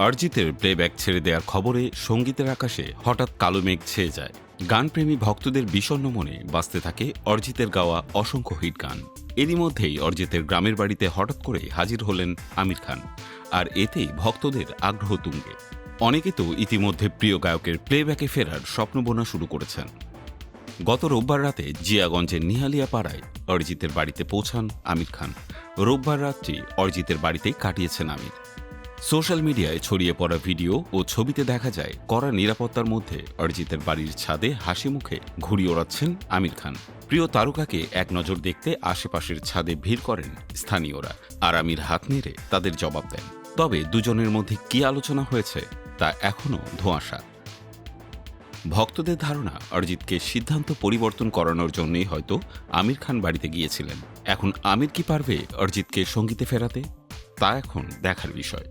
অরিজিতের playback ছেড়ে দেওয়ার খবরে সঙ্গীতের আকাশে হঠাৎ কালো মেঘ ছেয়ে যায়। গানপ্রেমী ভক্তদের বিষণ্ণ মনে বাজতে থাকে অরিজিতের গাওয়া অসংখ্য হিট গান। এরই মধ্যেই অরিজিতের গ্রামের বাড়িতে হঠাৎ করে হাজির হলেন আমির খান, আর এতেই ভক্তদের আগ্রহ তুঙ্গে। অনেকে তো ইতিমধ্যে প্রিয় গায়কের প্লেব্যাকে ফেরার স্বপ্ন বোনা শুরু করেছেন। গত রোববার রাতে জিয়াগঞ্জের নিহালিয়া পাড়ায় অরিজিতের বাড়িতে পৌঁছান আমির খান। রোববার রাত্রি অরিজিতের বাড়িতেই কাটিয়েছেন আমির। সোশ্যাল মিডিয়ায় ছড়িয়ে পড়া ভিডিও ও ছবিতে দেখা যায় কড়া নিরাপত্তার মধ্যে অরিজিতের বাড়ির ছাদে হাসি মুখে ঘুড়ি ওড়াচ্ছেন আমির খান। প্রিয় তারকাকে এক নজর দেখতে আশেপাশের ছাদে ভিড় করেন স্থানীয়রা, আর আমির হাত নেড়ে তাদের জবাব দেন। তবে দুজনের মধ্যে কি আলোচনা হয়েছে তা এখনও ধোঁয়াশা। ভক্তদের ধারণা অরিজিৎকে সিদ্ধান্ত পরিবর্তন করানোর জন্যই হয়তো আমির খান বাড়িতে গিয়েছিলেন। এখন আমির কি পারবে অরিজিৎকে সঙ্গীতে ফেরাতে, তা এখন দেখার বিষয়।